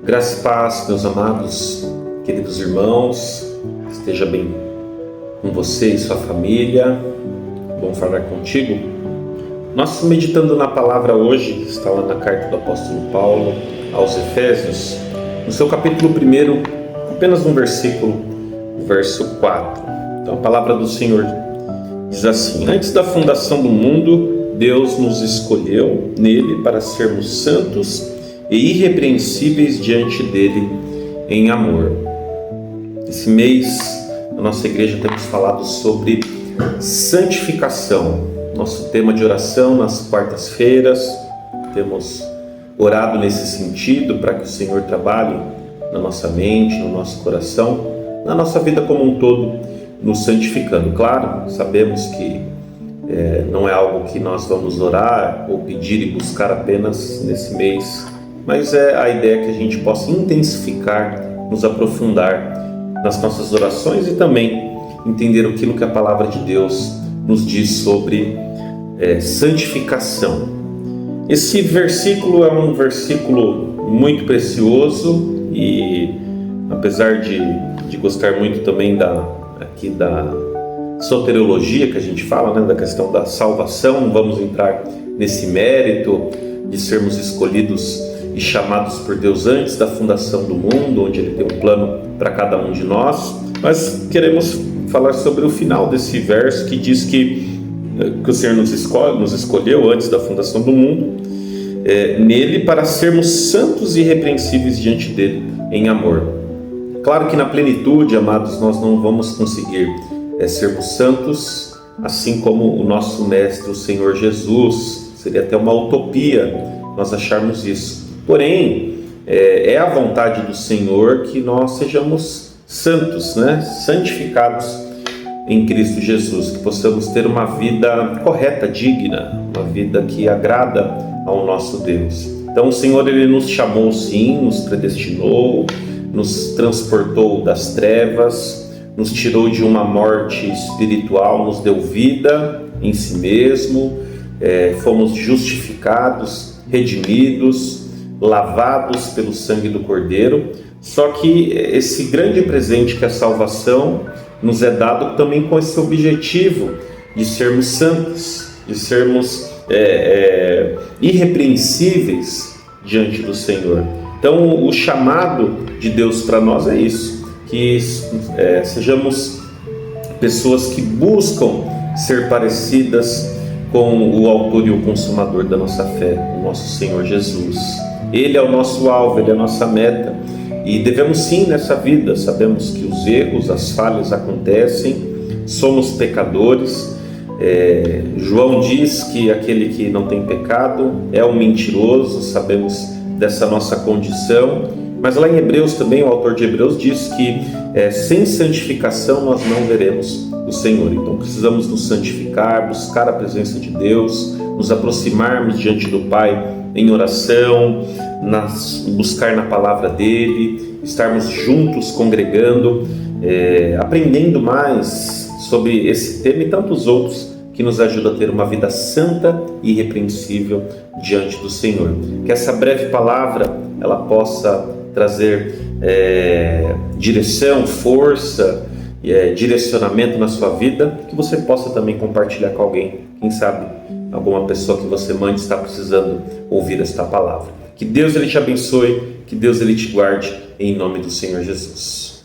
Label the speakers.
Speaker 1: Graça e paz, meus amados, queridos irmãos, esteja bem com você e sua família. Bom falar contigo. Nós meditando na palavra hoje, está lá na carta do apóstolo Paulo aos Efésios, no seu capítulo 1, apenas um versículo, o verso 4. Então a palavra do Senhor diz assim: antes da fundação do mundo, Deus nos escolheu nele para sermos santos e irrepreensíveis diante dele em amor. Esse mês, na nossa igreja, temos falado sobre santificação. Nosso tema de oração nas quartas-feiras, temos orado nesse sentido para que o Senhor trabalhe na nossa mente, no nosso coração, na nossa vida como um todo, nos santificando. Claro, sabemos que não é algo que nós vamos orar ou pedir e buscar apenas nesse mês, mas é a ideia que a gente possa intensificar, nos aprofundar nas nossas orações e também entender aquilo que a palavra de Deus nos diz sobre santificação. Esse versículo é um versículo muito precioso e, apesar de gostar muito também da soteriologia que a gente fala, da questão da salvação, não vamos entrar nesse mérito de sermos escolhidos e chamados por Deus antes da fundação do mundo, onde Ele tem um plano para cada um de nós, mas queremos falar sobre o final desse verso que diz que o Senhor nos escolheu antes da fundação do mundo, nele para sermos santos e irrepreensíveis diante dele em amor. Claro que na plenitude, amados, nós não vamos conseguir sermos santos assim como o nosso Mestre, o Senhor Jesus. Seria até uma utopia nós acharmos isso. Porém, é a vontade do Senhor que nós sejamos santos, santificados em Cristo Jesus, que possamos ter uma vida correta, digna, uma vida que agrada ao nosso Deus. Então o Senhor, Ele nos chamou sim, nos predestinou, nos transportou das trevas, nos tirou de uma morte espiritual, nos deu vida em si mesmo, fomos justificados, redimidos, lavados pelo sangue do Cordeiro. Só que esse grande presente que é a salvação nos é dado também com esse objetivo de sermos santos, de sermos irrepreensíveis diante do Senhor. Então o chamado de Deus para nós é isso, que sejamos pessoas que buscam ser parecidas com o autor e o consumador da nossa fé, o nosso Senhor Jesus. Ele é o nosso alvo, Ele é a nossa meta, e devemos sim nessa vida, sabemos que os erros, as falhas acontecem, somos pecadores. João diz que aquele que não tem pecado é um mentiroso, sabemos dessa nossa condição, mas lá em Hebreus também, o autor de Hebreus diz que sem santificação nós não veremos o Senhor. Então precisamos nos santificar, buscar a presença de Deus, nos aproximarmos diante do Pai em oração, buscar na palavra dele, estarmos juntos congregando, aprendendo mais sobre esse tema e tantos outros que nos ajudam a ter uma vida santa e irrepreensível diante do Senhor. Que essa breve palavra ela possa trazer direção, força, direcionamento na sua vida, que você possa também compartilhar com alguém, quem sabe alguma pessoa que você mande está precisando ouvir esta palavra. Que Deus Ele te abençoe, que Deus Ele te guarde, em nome do Senhor Jesus.